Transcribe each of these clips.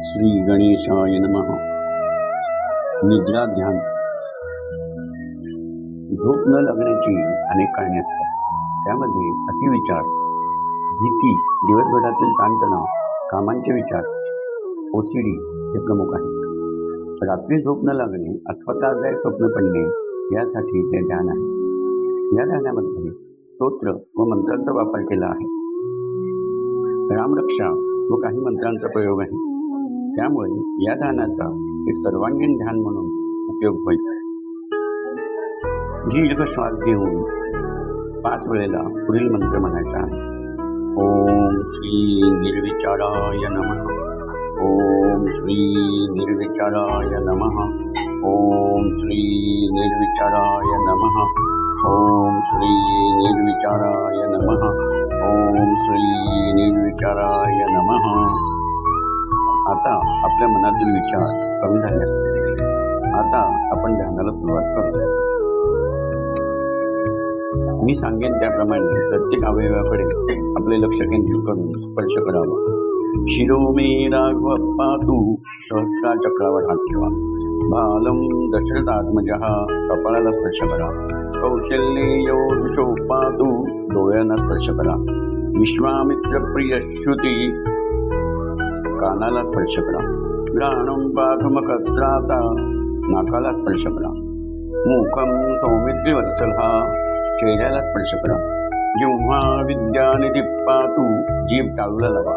श्री गणेशाय नमः. निद्रा ध्यान. झोप न लागण्याची अनेक कारणे असतात. त्यामध्ये अतिविचार, भीती, दिवसभरातील ताणतणाव, कामांचे विचार, OCD हे प्रमुख आहेत. रात्री झोप न लागणे अथवा त्रासदायक स्वप्न पडणे यासाठी ते ध्यान आहे. या ध्यानामध्ये स्तोत्र व मंत्रांचा वापर केला आहे. रामरक्षा व काही मंत्रांचा प्रयोग आहे. त्यामुळे या ध्यानाचा एक सर्वांगीण ध्यान म्हणून उपयोग होईल. दीर्घ श्वास घेऊन 5 वेळेला पुढील मंत्र म्हणायचा आहे. ओम श्री निर्विचाराय नमः. ओम श्री निर्विचाराय नमः. ओम श्री निर्विचाराय नमः. ओम श्री निर्विचाराय नमः. ओम श्री निर्विचाराय नमः. आता आपल्या मनातील विचार कमी झाले असते. आता आपण ध्यानाला सुरुवात करू. मी सांगेन त्याप्रमाणे प्रत्येक अवयवाकडे आपले लक्ष केंद्रित करून स्पर्श करावा. शिरो मे राघव पातू, सहस्रा चक्रावर हात ठेवा. बालम दशरथात्मजः, कपाळाला स्पर्श करा. कौशल्ये योषो पातू, डोळ्यांना स्पर्श करा. विश्वामित्र प्रिय श्रुती, कानाला स्पर्श करा. घ्राणं पाठुमकत्राता, नाकाला स्पर्श करा. मुखं सौमित्री वत्सलः, चेहऱ्याला स्पर्श करा. जिव्हा विद्यानिधी पातू, जीभ टाळूला लावा.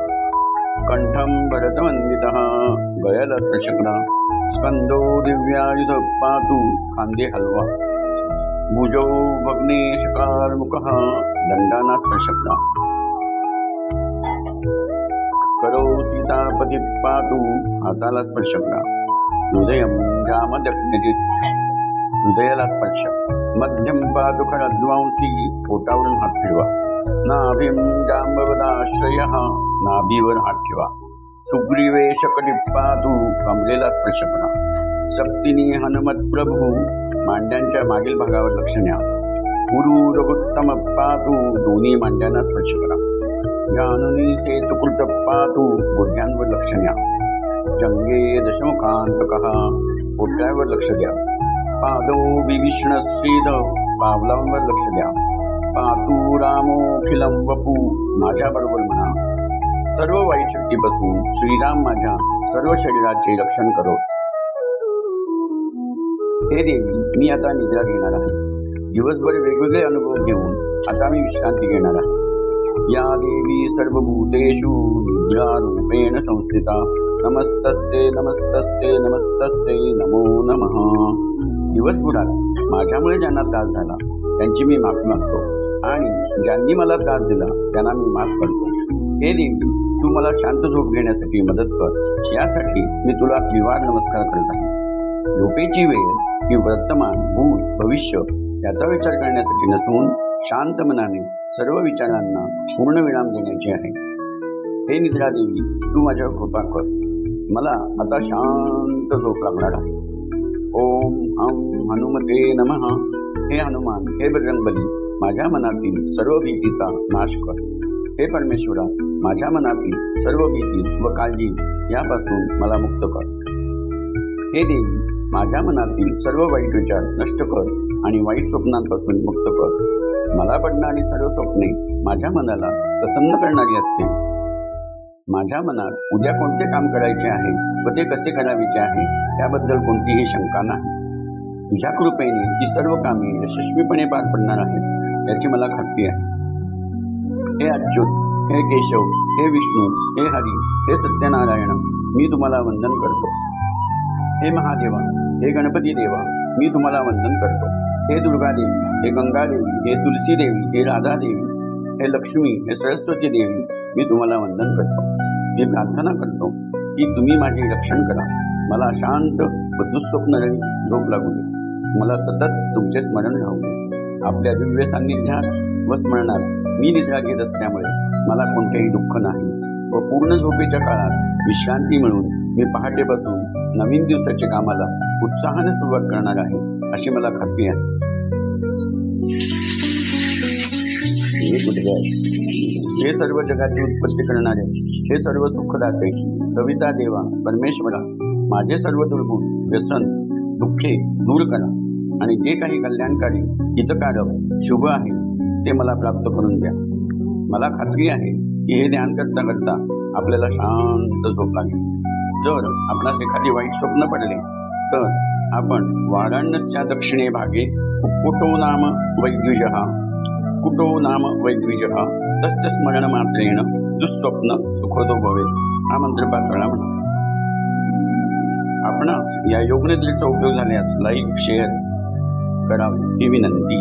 कंठं भरतवंदितः, गळ्याला स्पर्श करा. स्कंदो दिव्यायुध पातू, खांदे हलवा. भुजो भग्नेशकारमुखः, दंडांना स्पर्श करा. करो सीतापती पातू, हाताला स्पर्श करा. हृदयं जामदग्निजित, हृदयाला स्पर्श. मध्यम पातु खरद्वांसी, पोटावरून हात फिरवा. नाभिं जांबवदाश्रयः, नाभीवर हात ठेवा. सुग्रीवे शकटी पातू, कमरेला स्पर्श करा. सप्तिनी हनुमत प्रभू, मांड्यांच्या मागील भागावर लक्ष द्या. गुरु रघुत्तम पातू, दोन्ही मांड्यांना स्पर्श करा. जाननी सेतुकृत पातू, गुडघ्यांवर लक्ष द्या. जंगे दशमुखांतकः, पोटऱ्यावर लक्ष द्या. पादो विभीषण श्रीध, पावलांवर लक्ष द्या. पातू रामोखिलं वपू, माझ्याबरोबर म्हणा. सर्व वाईट शक्तीपासून श्रीराम माझ्या सर्व शरीराचे रक्षण करो. हे देवी, मी आता निद्रा घेणार आहे. दिवसभर वेगवेगळे अनुभव घेऊन आता मी विश्रांती घेणार आहे. या देवी सर्वभूतेषु निद्रा रूपेण संस्थिता. नमस्तस्ये नमस्तस्ये नमस्तस्ये नमो नमः. दिवसभरात माझ्यामुळे ज्यांना त्रास झाला त्यांची मी माफी मागतो आणि ज्यांनी मला त्रास दिला त्यांना मी माफ करतो. हे देवी, तू मला शांत झोप घेण्यासाठी मदत कर. यासाठी मी तुला त्रिवार नमस्कार करत आहे. झोपेची वेळ ही वर्तमान, भूत, भविष्य याचा विचार करण्यासाठी नसून शांत मनाने सर्व विचारांना पूर्ण विराम देण्याची आहे. हे निद्रा देवी, तू माझ्यावर कृपा कर. मला आता शांत झोप लागणार आहे. ओम हम हनुमते नमः. हे हनुमान, हे बजरंगबली, माझ्या मनातील सर्व भीतीचा नाश कर. हे परमेश्वरा, माझ्या मनातील सर्व भीती व काळजी यापासून मला मुक्त कर. हे देवी, माझ्या मनातील सर्व वाईट विचार नष्ट कर आणि वाईट स्वप्नांपासून मुक्त कर. मला पडणारी सर्व स्वप्ने माझ्या मनाला प्रसन्न करणारी असतील. माझ्या मनात उद्या कोणते काम करायचे आहे व ते कसे करायचे आहे त्याबद्दल कोणतीही शंका नाही. तुझ्या कृपेने ही सर्व कामे यशस्वीपणे पार पडणार आहेत याची मला खात्री आहे. हे अच्युत, हे केशव, हे विष्णू, हे हरी, हे सत्यनारायण, मी तुम्हाला वंदन करतो. हे महादेवा, हे गणपती देवा, मी तुम्हाला वंदन करतो. हे दुर्गादेवी, हे गंगादेवी, हे तुलसी देवी, हे राधादेवी, हे लक्ष्मी, हे सरस्वती देवी, मी तुम्हाला वंदन करतो. मी प्रार्थना करतो की तुम्ही माझे रक्षण करा. मला शांत व दुःस्वप्नरहित झोप लागू दे. मला सतत तुमचे स्मरण राहू दे. आपल्या दिव्य सान्निध्यात व स्मरणात मी निद्रा घेत असल्यामुळे मला कोणतेही दुःख नाही व पूर्ण झोपेच्या काळात विश्रांती मिळून मी पहाटेपासून नवीन दिवसाच्या कामाला उत्साहाने सुरुवात करणार आहे अशी मला खात्री आहे. हे सर्व जगाची उत्पत्ती करणारे हे सर्व सुखदाते सविता देवा परमेश्वरा, माझे सर्व दुर्गुण व्यसन दुःखे दूर करा आणि जे काही कल्याणकारी हितकारक शुभ आहे ते मला प्राप्त करून द्या. मला खात्री आहे की हे ध्यान करता करता आपल्याला शांत झोप लागेल. जर आपणास एखादी वाईट स्वप्न पडले तर आपण वाराणस्या दक्षिणे भागे कुटो नाम वैद्विजः तस्य स्मरण मात्रेण दुःस्वप्न सुखदो भवेत् हा मंत्र पाच वेळा म्हणा. आपणास या योगनिद्रेचा उपयोग झाल्यास लाईक शेअर करावे ही विनंती.